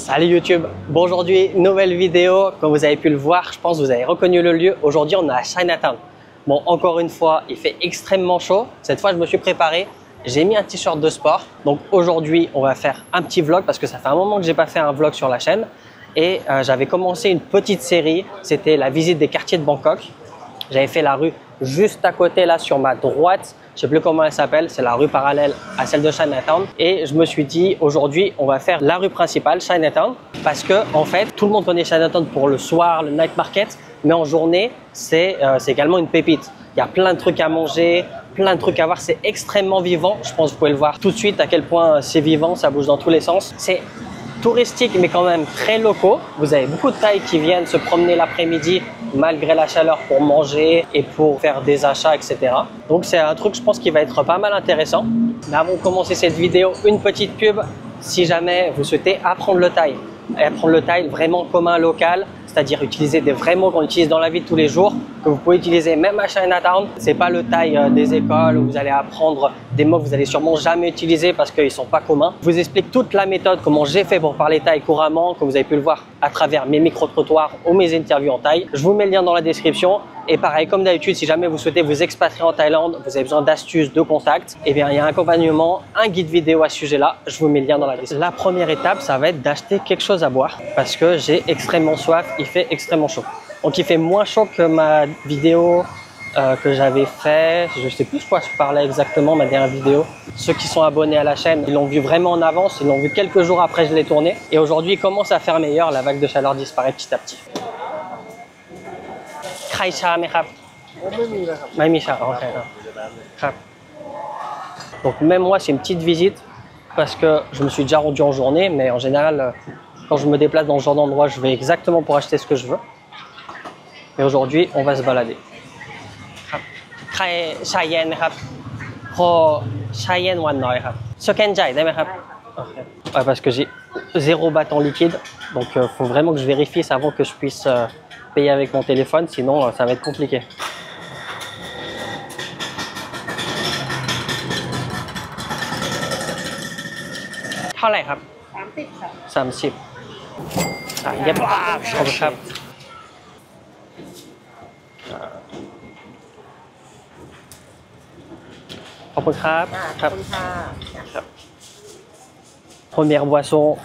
Salut YouTube, bon aujourd'hui nouvelle vidéo, comme vous avez pu le voir, je pense que vous avez reconnu le lieu. Aujourd'hui on est à Chinatown. Bon, encore une fois il fait extrêmement chaud, cette fois je me suis préparé, j'ai mis un t-shirt de sport. Donc aujourd'hui on va faire un petit vlog parce que ça fait un moment que j'ai pas fait un vlog sur la chaîne. Et j'avais commencé une petite série, c'était la visite des quartiers de Bangkok. J'avais fait la rue juste à côté là sur ma droite, je sais plus comment elle s'appelle, c'est la rue parallèle à celle de Chinatown. Et je me suis dit aujourd'hui on va faire la rue principale, Chinatown, parce que en fait tout le monde connaît Chinatown pour le soir, le night market, mais en journée c'est également une pépite. Il y a plein de trucs à manger, plein de trucs à voir, c'est extrêmement vivant. Je pense que vous pouvez le voir tout de suite à quel point c'est vivant, ça bouge dans tous les sens. C'est touristique mais quand même très locaux. Vous avez beaucoup de Thaïs qui viennent se promener l'après-midi malgré la chaleur pour manger et pour faire des achats, etc. Donc c'est un truc je pense qui va être pas mal intéressant. Mais avant de commencer cette vidéo, une petite pub. Si jamais vous souhaitez apprendre le Thaï, et apprendre le Thaï vraiment comme un local, c'est-à-dire utiliser des vrais mots qu'on utilise dans la vie de tous les jours, que vous pouvez utiliser même à Chinatown. C'est pas le Thaï des écoles où vous allez apprendre des mots que vous allez sûrement jamais utiliser parce qu'ils sont pas communs. Je vous explique toute la méthode, comment j'ai fait pour parler Thaï couramment, comme vous avez pu le voir à travers mes micro-trottoirs ou mes interviews en Thaï. Je vous mets le lien dans la description. Et pareil, comme d'habitude, si jamais vous souhaitez vous expatrier en Thaïlande, vous avez besoin d'astuces, de contacts, eh bien, il y a un accompagnement, un guide vidéo à ce sujet-là. Je vous mets le lien dans la description. La première étape, ça va être d'acheter quelque chose à boire parce que j'ai extrêmement soif, il fait extrêmement chaud. Donc, il fait moins chaud que ma vidéo que j'avais fait. Je sais plus de quoi je parlais exactement, ma dernière vidéo. Ceux qui sont abonnés à la chaîne, ils l'ont vu vraiment en avance, ils l'ont vu quelques jours après je l'ai tourné. Et aujourd'hui, il commence à faire meilleur, la vague de chaleur disparaît petit à petit. ใครชาไหมครับไม่มีนะครับไม่มีชาโอเคครับ Donc même moi c'est une petite visite parce que je me suis déjà rendu en journée, mais en général quand je me déplace dans ce genre d'endroit je vais exactement pour acheter ce que je veux. Et aujourd'hui on va se balader. ครับใครชาเย็นครับขอชาเย็นวันหน่อยครับสแกนจ่ายได้ไหมครับโอเค Ouais, parce que j'ai 0 baht en liquide, donc faut vraiment que je vérifie ça avant que je puisse payer avec mon téléphone, sinon ça va être compliqué. Combienครับ 30 ค่ะ 30เย็บขอบคุณครับขอบคุณครับครับ Première boisson.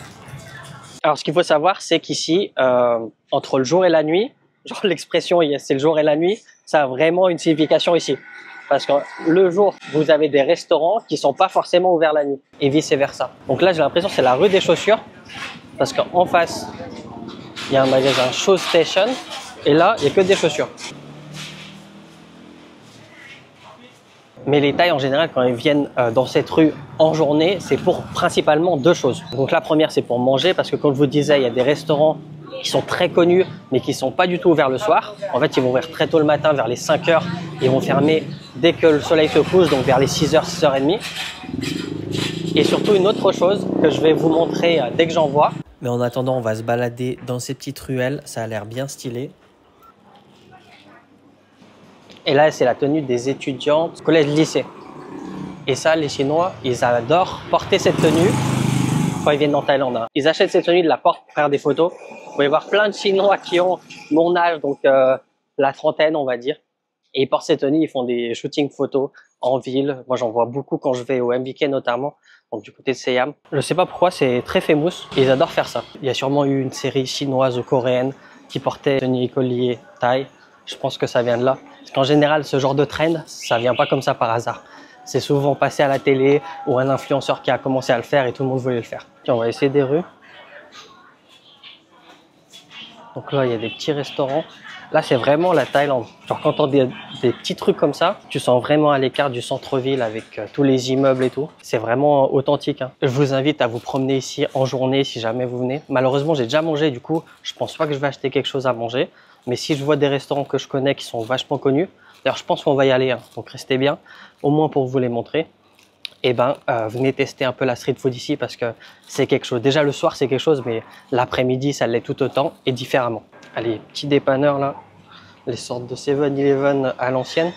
Alors ce qu'il faut savoir c'est qu'ici entre le jour et la nuit, genre l'expression c'est le jour et la nuit, ça a vraiment une signification ici. Parce que le jour, vous avez des restaurants qui sont pas forcément ouverts la nuit et vice versa. Donc là, j'ai l'impression que c'est la rue des chaussures parce qu'en face, il y a un magasin Shoe Station et là, il n'y a que des chaussures. Mais les Thaïs en général, quand ils viennent dans cette rue en journée, c'est pour principalement deux choses. Donc la première, c'est pour manger parce que comme je vous disais, il y a des restaurants qui sont très connus mais qui sont pas du tout ouverts le soir. En fait, ils vont ouvrir très tôt le matin vers les 5 heures. Ils vont fermer dès que le soleil se couche, donc vers les 6h, 6h30. Et surtout une autre chose que je vais vous montrer dès que j'en vois. Mais en attendant, on va se balader dans ces petites ruelles. Ça a l'air bien stylé. Et là, c'est la tenue des étudiantes collège-lycée. Et ça, les Chinois, ils adorent porter cette tenue quand ils viennent en Thaïlande. Hein. Ils achètent cette tenue, de la portent pour faire des photos. Vous pouvez voir plein de Chinois qui ont mon âge, donc la trentaine, on va dire. Et ils portent cette tenue, ils font des shootings photos en ville. Moi, j'en vois beaucoup quand je vais au MBK notamment, donc du côté de Siam. Je sais pas pourquoi, c'est très famous. Ils adorent faire ça. Il y a sûrement eu une série chinoise ou coréenne qui portait tenue écolier thaï. Je pense que ça vient de là. Parce qu'en général, ce genre de trend, ça vient pas comme ça par hasard. C'est souvent passé à la télé ou un influenceur qui a commencé à le faire et tout le monde voulait le faire. Puis on va essayer des rues. Donc là, il y a des petits restaurants. Là, c'est vraiment la Thaïlande. Genre quand on a des petits trucs comme ça, tu sens vraiment à l'écart du centre-ville avec tous les immeubles et tout. C'est vraiment authentique. Hein. Je vous invite à vous promener ici en journée si jamais vous venez. Malheureusement, j'ai déjà mangé, du coup, je pense pas que je vais acheter quelque chose à manger. Mais si je vois des restaurants que je connais qui sont vachement connus, d'ailleurs, je pense qu'on va y aller, hein, donc restez bien, au moins pour vous les montrer. Et ben, venez tester un peu la street food ici parce que c'est quelque chose. Déjà, le soir, c'est quelque chose, mais l'après-midi, ça l'est tout autant et différemment. Allez, petits dépanneurs là, les sortes de 7-Eleven à l'ancienne.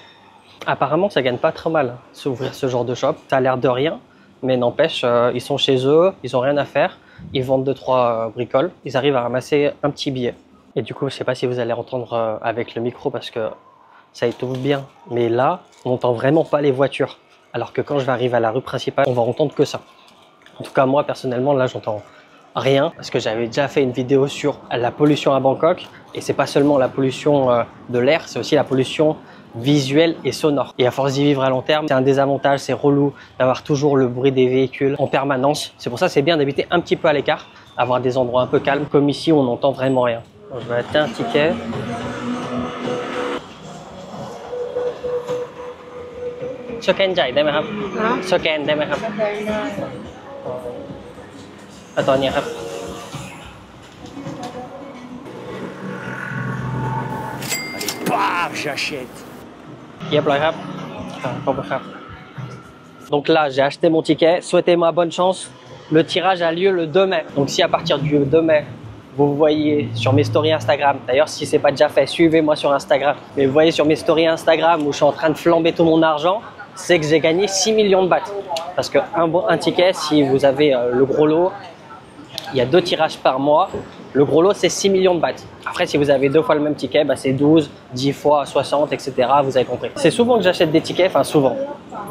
Apparemment, ça gagne pas très mal, s'ouvrir ce genre de shop. Ça a l'air de rien, mais n'empêche, ils sont chez eux, ils ont rien à faire. ils vendent 2-3 bricoles, ils arrivent à ramasser un petit billet. Et du coup, je sais pas si vous allez entendre avec le micro parce que ça étouffe bien. Mais là, on n'entend vraiment pas les voitures. Alors que quand je vais arriver à la rue principale, on va entendre que ça. En tout cas, moi, personnellement, là, j'entends rien parce que j'avais déjà fait une vidéo sur la pollution à Bangkok. Et c'est pas seulement la pollution de l'air, c'est aussi la pollution visuelle et sonore. Et à force d'y vivre à long terme, c'est un désavantage, c'est relou d'avoir toujours le bruit des véhicules en permanence. C'est pour ça que c'est bien d'habiter un petit peu à l'écart, avoir des endroits un peu calmes. Comme ici, on n'entend vraiment rien. Donc, je vais acheter un ticket. Scan จ่ายได้ไหมครับสแกนได้ไหมครับตอนนี้ครับPaf, j'achète. เรียบร้อยครับขอบคุณครับ Donc là, j'ai acheté mon ticket. Souhaitez-moi bonne chance. Le tirage a lieu le 2 mai. Donc si à partir du 2 mai, vous voyez sur mes stories Instagram, d'ailleurs si c'est pas déjà fait, suivez-moi sur Instagram. Mais vous voyez sur mes stories Instagram où je suis en train de flamber tout mon argent, c'est que j'ai gagné 6 millions de bahts. Parce qu'un ticket, si vous avez le gros lot, il y a 2 tirages par mois. Le gros lot, c'est 6 millions de bahts. Après, si vous avez 2 fois le même ticket, bah, c'est 12, 10 fois 60, etc. Vous avez compris. C'est souvent que j'achète des tickets, enfin souvent.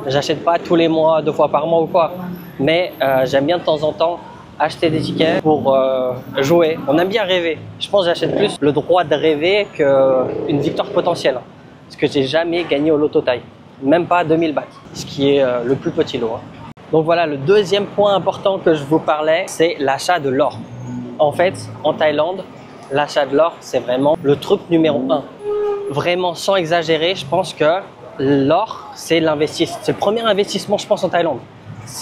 J'achète pas tous les mois, 2 fois par mois ou quoi. Mais j'aime bien de temps en temps acheter des tickets pour jouer. On aime bien rêver. Je pense que j'achète plus le droit de rêver qu'une victoire potentielle. Parce que j'ai jamais gagné au loto taille. Même pas 2000 bahts. Ce qui est le plus petit lot. Donc voilà, le deuxième point important que je vous parlais, c'est l'achat de l'or. En fait, en Thaïlande, l'achat de l'or, c'est vraiment le truc numéro 1. Vraiment, sans exagérer, je pense que l'or, c'est l'investissement. C'est le premier investissement, je pense, en Thaïlande.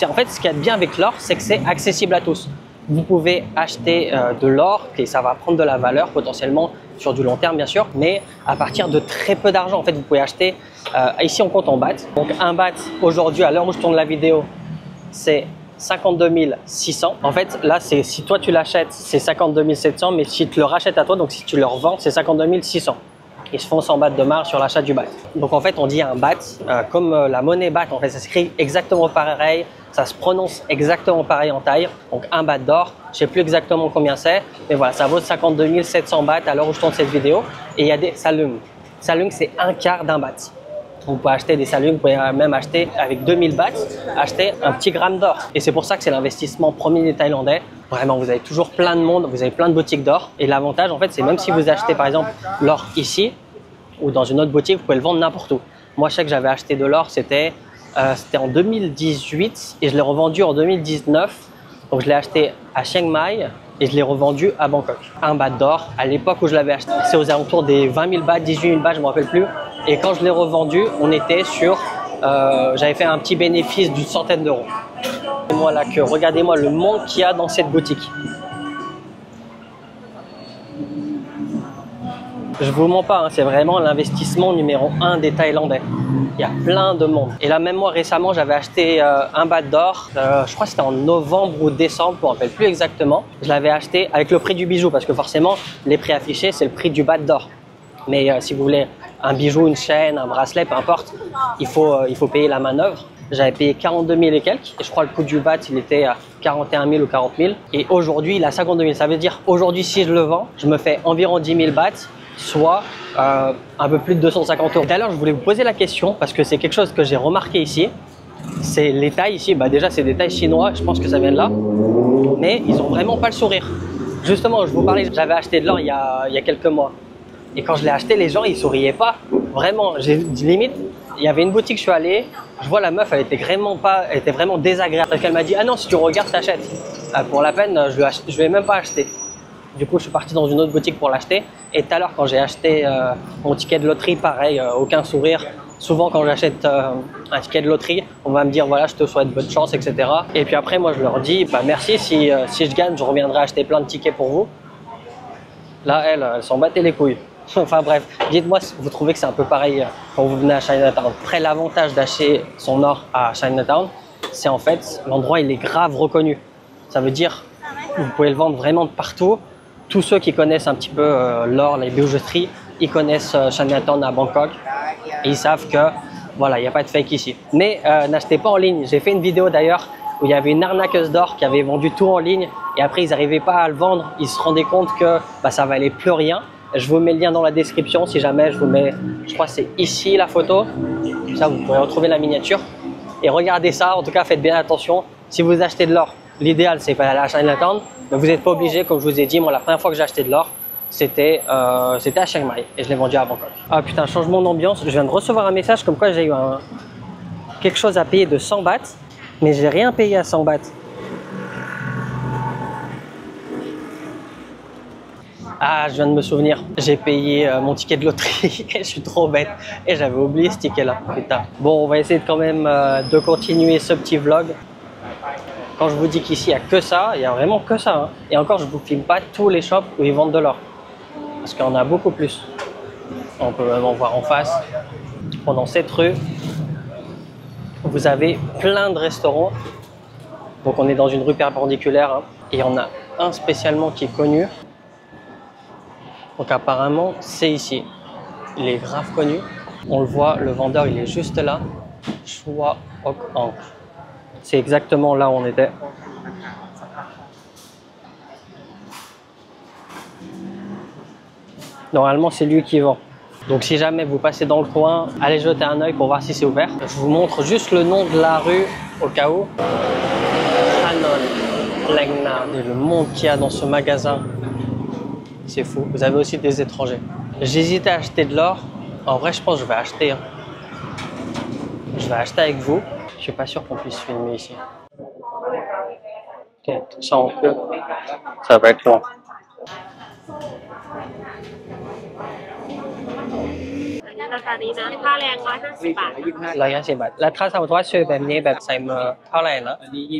En fait, ce qu'il y a de bien avec l'or, c'est que c'est accessible à tous. Vous pouvez acheter de l'or et ça va prendre de la valeur potentiellement sur du long terme, bien sûr, mais à partir de très peu d'argent. En fait, vous pouvez acheter, ici on compte en bahts. Donc un baht aujourd'hui, à l'heure où je tourne la vidéo, c'est 52 600. En fait, là, si toi tu l'achètes, c'est 52 700, mais si tu le rachètes à toi, donc si tu le revends, c'est 52 600. Ils se font 100 bahts de marge sur l'achat du baht. Donc en fait, on dit un baht, comme la monnaie baht, en fait, ça s'écrit exactement pareil, ça se prononce exactement pareil en Thaï. Donc un baht d'or, je sais plus exactement combien c'est, mais voilà, ça vaut 52 700 bahts à l'heure où je tourne cette vidéo. Et il y a des salung. Salung, c'est un quart d'un baht. Vous pouvez acheter des salung, vous pouvez même acheter avec 2000 bahts, acheter un petit gramme d'or. Et c'est pour ça que c'est l'investissement premier des Thaïlandais. Vraiment, vous avez toujours plein de monde, vous avez plein de boutiques d'or. Et l'avantage, en fait, c'est même si vous achetez par exemple l'or ici ou dans une autre boutique, vous pouvez le vendre n'importe où. Moi, je sais que j'avais acheté de l'or, c'était en 2018 et je l'ai revendu en 2019. Donc, je l'ai acheté à Chiang Mai et je l'ai revendu à Bangkok. Un baht d'or, à l'époque où je l'avais acheté, c'est aux alentours des 20 000 bahts, 18 000 bahts, je ne me rappelle plus. Et quand je l'ai revendu, on était sur, j'avais fait un petit bénéfice d'une centaine d'euros. Regardez-moi le monde qu'il y a dans cette boutique. Je vous mens pas, hein, c'est vraiment l'investissement numéro 1 des Thaïlandais. Il y a plein de monde. Et là, même moi, récemment, j'avais acheté un baht d'or. Je crois que c'était en novembre ou décembre, je ne me rappelle plus exactement. Je l'avais acheté avec le prix du bijou parce que forcément, les prix affichés, c'est le prix du baht d'or. Mais si vous voulez un bijou, une chaîne, un bracelet, peu importe, il faut payer la manœuvre. J'avais payé 42 000 et quelques. Et je crois que le coût du baht, il était à 41 000 ou 40 000. Et aujourd'hui, il est à 52 000. Ça veut dire aujourd'hui, si je le vends, je me fais environ 10 000 bahts, soit un peu plus de 250 euros. D'ailleurs, je voulais vous poser la question parce que c'est quelque chose que j'ai remarqué ici. C'est les tailles ici. Bah déjà, c'est des tailles chinois. Je pense que ça vient de là. Mais ils ont vraiment pas le sourire. Justement, je vous parlais, j'avais acheté de l'or il y a quelques mois. Et quand je l'ai acheté, les gens, ils souriaient pas. Vraiment, limite, il y avait une boutique, je suis allé, je vois la meuf, elle était vraiment désagréable. Parce qu'elle m'a dit, ah non, si tu regardes, t'achètes. Pour la peine, je vais même pas acheter. Du coup, je suis parti dans une autre boutique pour l'acheter. Et tout à l'heure, quand j'ai acheté mon ticket de loterie, pareil, aucun sourire. Souvent, quand j'achète un ticket de loterie, on va me dire, voilà, je te souhaite bonne chance, etc. Et puis après, moi, je leur dis, bah merci, si je gagne, je reviendrai acheter plein de tickets pour vous. Là, elle s'en battait les couilles. Enfin bref, dites-moi si vous trouvez que c'est un peu pareil quand vous venez à Chinatown. Après, l'avantage d'acheter son or à Chinatown, c'est en fait, l'endroit il est grave reconnu. Ça veut dire, vous pouvez le vendre vraiment de partout. Tous ceux qui connaissent un petit peu l'or, les bijouteries, ils connaissent Chinatown à Bangkok et ils savent que voilà, il n'y a pas de fake ici. Mais n'achetez pas en ligne. J'ai fait une vidéo d'ailleurs où il y avait une arnaqueuse d'or qui avait vendu tout en ligne et après ils n'arrivaient pas à le vendre, ils se rendaient compte que ça valait plus rien. Je vous mets le lien dans la description si jamais, je vous mets, je crois que c'est ici la photo, comme ça vous pourrez retrouver la miniature. Et regardez ça, en tout cas faites bien attention, si vous achetez de l'or, l'idéal c'est pas aller à Chinatown, mais vous n'êtes pas obligé, comme je vous ai dit, moi la première fois que j'ai acheté de l'or, c'était à Chiang Mai et je l'ai vendu à Bangkok. Ah putain, changement d'ambiance, je viens de recevoir un message comme quoi j'ai eu quelque chose à payer de 100 bahts, mais j'ai rien payé à 100 bahts. Ah, je viens de me souvenir, j'ai payé mon ticket de loterie et je suis trop bête et j'avais oublié ce ticket là, putain. Bon, on va essayer quand même de continuer ce petit vlog. Quand je vous dis qu'ici il n'y a que ça, il n'y a vraiment que ça. Hein. Et encore, je ne vous filme pas tous les shops où ils vendent de l'or. Parce qu'il y en a beaucoup plus. On peut même en voir en face. Pendant cette rue, vous avez plein de restaurants. Donc on est dans une rue perpendiculaire. Hein. Et il y en a un spécialement qui est connu. Donc apparemment, c'est ici. Il est grave connu. On le voit, le vendeur, il est juste là. Chua Ok Ang. C'est exactement là où on était. Normalement, c'est lui qui vend. Donc si jamais vous passez dans le coin, allez jeter un œil pour voir si c'est ouvert. Je vous montre juste le nom de la rue au cas où. Hanon Lengna. Et le monde qu'il y a dans ce magasin. C'est fou. Vous avez aussi des étrangers. J'hésitais à acheter de l'or. En vrai, je pense que je vais acheter. Hein. Je vais acheter avec vous. Je suis pas sûr qu'on puisse filmer ici. Ok, ça on peut. Ça va être long. Là,ถ้าสมมติว่าซื้อแบบนี้แบบใส่มือเท่าไหร่นะ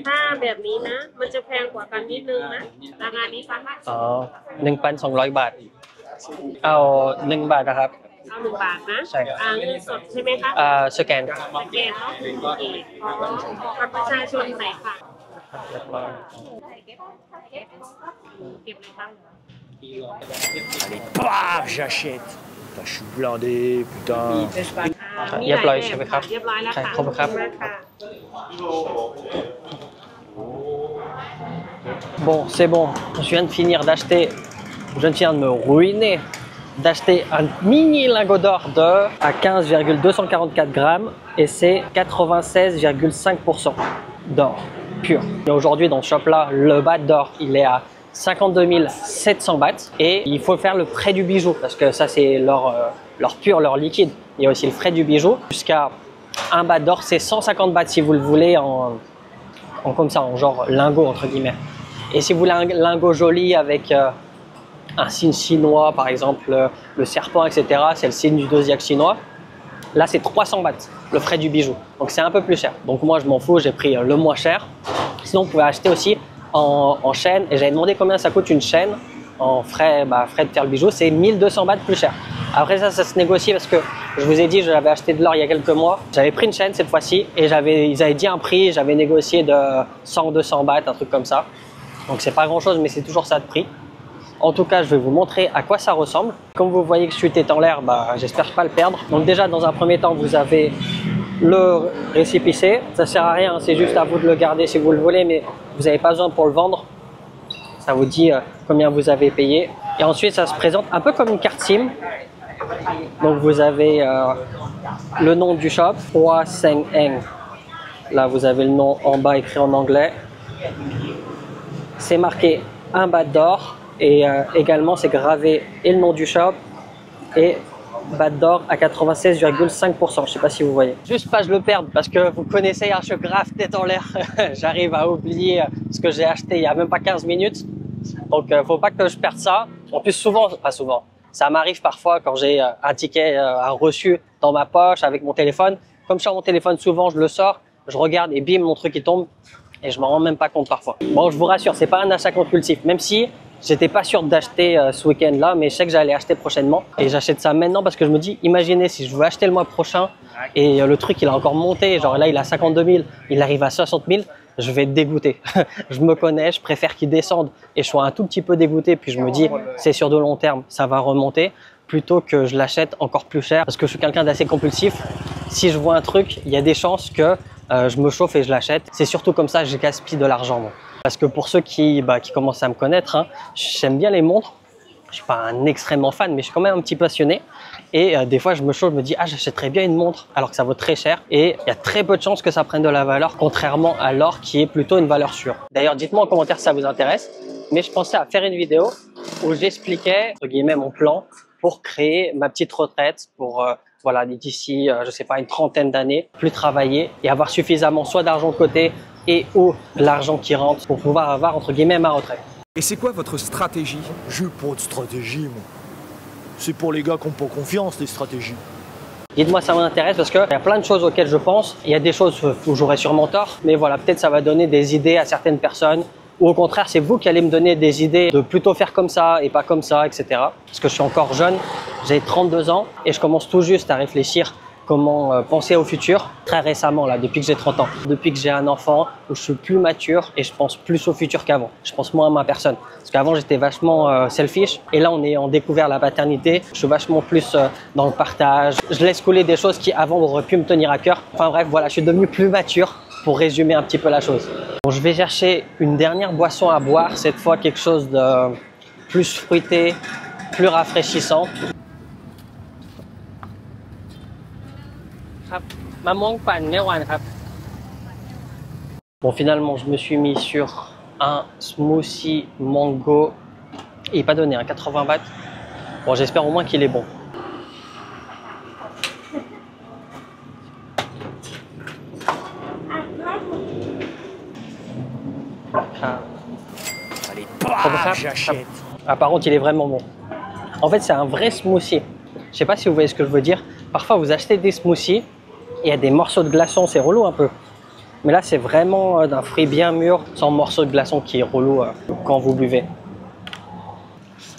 ถ้าแบบนี้นะมันจะแพงกว่ากันนิดนึงนะราคานี้อ๋อ 1,200 บาทเอา1 บาทนะครับเอา1 บาทนะใช่ครับเงินสดใช่ไหมคะสแกนเนาะโอเคขอบัตรประชาชนไหนค่ะเก็บเลยบ้าง Allez, paf, j'achète. Putain, je suis blindé, putain. เรียบร้อยใช่ไหมครับ เรียบร้อยแล้ว ใช่ ค่ะ ครบครับ Bon, c'est bon. Je viens de finir d'acheter, je viens de me ruiner, d'acheter un mini lingot d'or à 15,244 grammes et c'est 96,5% d'or pur. Et aujourd'hui, dans ce shop-là, le baht d'or, il est à 52 700 bahts et il faut faire le frais du bijou parce que ça c'est leur pur, leur liquide. Il y a aussi le frais du bijou. Jusqu'à 1 baht d'or, c'est 150 bahts si vous le voulez en comme ça, en genre lingot entre guillemets. Et si vous voulez un lingot joli avec un signe chinois, par exemple le serpent, etc., c'est le signe du zodiaque chinois. Là, c'est 300 bahts, le frais du bijou. Donc, c'est un peu plus cher. Donc, moi, je m'en fous, j'ai pris le moins cher. Sinon, vous pouvez acheter aussi en chaîne. Et j'avais demandé combien ça coûte une chaîne en frais, frais de faire le bijou. C'est 1200 bahts plus cher. Après, ça se négocie parce que je vous ai dit, je l'avais acheté de l'or il y a quelques mois. J'avais pris une chaîne cette fois-ci et ils avaient dit un prix. J'avais négocié de 100, 200 bahts, un truc comme ça. Donc, c'est pas grand-chose, mais c'est toujours ça de prix. En tout cas, je vais vous montrer à quoi ça ressemble. Comme vous voyez que chute est en l'air, j'espère pas le perdre. Donc déjà, dans un premier temps, vous avez le récépissé. Ça sert à rien, c'est juste à vous de le garder si vous le voulez, mais vous n'avez pas besoin pour le vendre. Ça vous dit combien vous avez payé. Et ensuite, ça se présente un peu comme une carte SIM. Donc vous avez le nom du shop, Hoa Seng Eng. Là, vous avez le nom en bas écrit en anglais. C'est marqué 1 baht d'or. Et également, c'est gravé et le nom du shop et baht d'or à 96,5%. Je ne sais pas si vous voyez. Juste pas je le perde parce que vous connaissez, je suis grave tête en l'air. J'arrive à oublier ce que j'ai acheté il n'y a même pas 15 minutes. Donc, faut pas que je perde ça. En plus, pas souvent. Ça m'arrive parfois quand j'ai un ticket, un reçu dans ma poche avec mon téléphone. Comme je sors mon téléphone souvent, je le sors, je regarde et bim, mon truc il tombe. Et je m'en rends même pas compte parfois. Bon, je vous rassure, c'est pas un achat compulsif. Même si j'étais pas sûr d'acheter ce week-end là, mais je sais que j'allais acheter prochainement. Et j'achète ça maintenant parce que je me dis, imaginez si je veux acheter le mois prochain et le truc il a encore monté, genre là il a 52 000, il arrive à 60 000, je vais être dégoûté. Je me connais, je préfère qu'il descende et je sois un tout petit peu dégoûté. Puis je me dis, c'est sur de long terme, ça va remonter, plutôt que je l'achète encore plus cher parce que je suis quelqu'un d'assez compulsif. Si je vois un truc, il y a des chances que je me chauffe et je l'achète. C'est surtout comme ça que je gaspille de l'argent. Parce que pour ceux qui commencent à me connaître, hein, j'aime bien les montres. Je ne suis pas un extrêmement fan, mais je suis quand même un petit passionné. Et des fois, je me chauffe, je me dis, ah, j'achèterais bien une montre alors que ça vaut très cher. Et il y a très peu de chances que ça prenne de la valeur, contrairement à l'or qui est plutôt une valeur sûre. D'ailleurs, dites-moi en commentaire si ça vous intéresse. Mais je pensais à faire une vidéo où j'expliquais, entre guillemets, mon plan pour créer ma petite retraite pour voilà, d'ici, je sais pas, une trentaine d'années, plus travailler et avoir suffisamment soit d'argent de côté et ou l'argent qui rentre pour pouvoir avoir, entre guillemets, ma retraite. Et c'est quoi votre stratégie? J'ai pas de stratégie, moi. C'est pour les gars qui n'ont pas confiance, les stratégies. Dites-moi, ça m'intéresse parce qu'il y a plein de choses auxquelles je pense. Il y a des choses où j'aurais sûrement tort, mais voilà, peut-être ça va donner des idées à certaines personnes. Ou au contraire, c'est vous qui allez me donner des idées de plutôt faire comme ça et pas comme ça, etc. Parce que je suis encore jeune, j'ai 32 ans et je commence tout juste à réfléchir comment penser au futur. Très récemment, là, depuis que j'ai 30 ans, depuis que j'ai un enfant, où je suis plus mature et je pense plus au futur qu'avant. Je pense moins à ma personne. Parce qu'avant, j'étais vachement selfish et là, on découvert la paternité. Je suis vachement plus dans le partage. Je laisse couler des choses qui avant auraient pu me tenir à cœur. Enfin bref, voilà, je suis devenu plus mature pour résumer un petit peu la chose. Bon, je vais chercher une dernière boisson à boire, cette fois quelque chose de plus fruité, plus rafraîchissant. Bon, finalement, je me suis mis sur un smoothie mango. Il n'est pas donné, 80 bahts. Bon, j'espère au moins qu'il est bon. Allez, paf, j'achète. Ah, par contre, il est vraiment bon. En fait, c'est un vrai smoothie. Je sais pas si vous voyez ce que je veux dire. Parfois, vous achetez des smoothies et il y a des morceaux de glaçons, c'est relou un peu. Mais là, c'est vraiment d'un fruit bien mûr, sans morceaux de glaçons qui est relou quand vous buvez.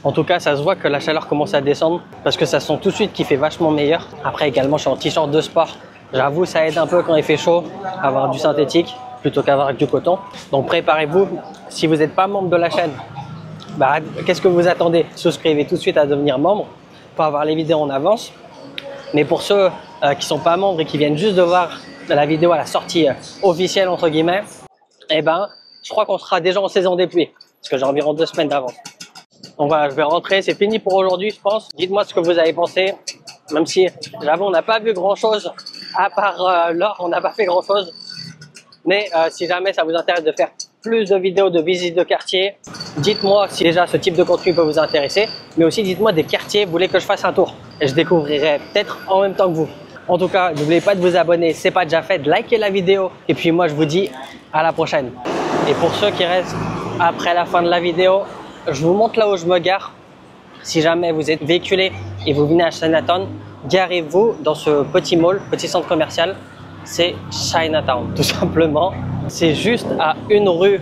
En tout cas, ça se voit que la chaleur commence à descendre parce que ça sent tout de suite qu'il fait vachement meilleur. Après, également, je suis en t-shirt de sport. J'avoue, ça aide un peu quand il fait chaud, avoir du synthétique plutôt qu'avoir du coton. Donc, préparez-vous. Si vous n'êtes pas membre de la chaîne, qu'est-ce que vous attendez? Souscrivez tout de suite à devenir membre pour avoir les vidéos en avance. Mais pour ceux qui ne sont pas membres et qui viennent juste de voir la vidéo à la sortie officielle, entre guillemets, eh ben, je crois qu'on sera déjà en saison des pluies parce que j'ai environ 2 semaines d'avance. Donc voilà, je vais rentrer, c'est fini pour aujourd'hui, je pense. Dites-moi ce que vous avez pensé, même si j'avoue, on n'a pas vu grand-chose, à part l'or, on n'a pas fait grand-chose. Mais si jamais ça vous intéresse de faire plus de vidéos de visites de quartier, dites-moi si déjà ce type de contenu peut vous intéresser, mais aussi dites-moi des quartiers, vous voulez que je fasse un tour. Et je découvrirai peut-être en même temps que vous. En tout cas, n'oubliez pas de vous abonner, si ce n'est pas déjà fait, de liker la vidéo. Et puis moi, je vous dis à la prochaine. Et pour ceux qui restent après la fin de la vidéo, je vous montre là où je me gare. Si jamais vous êtes véhiculé et vous venez à Chinatown, garez-vous dans ce petit mall, petit centre commercial. C'est Chinatown, tout simplement. C'est juste à une rue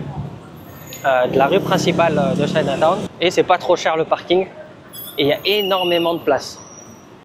de la rue principale de Chinatown. Et c'est pas trop cher le parking. Et il y a énormément de place.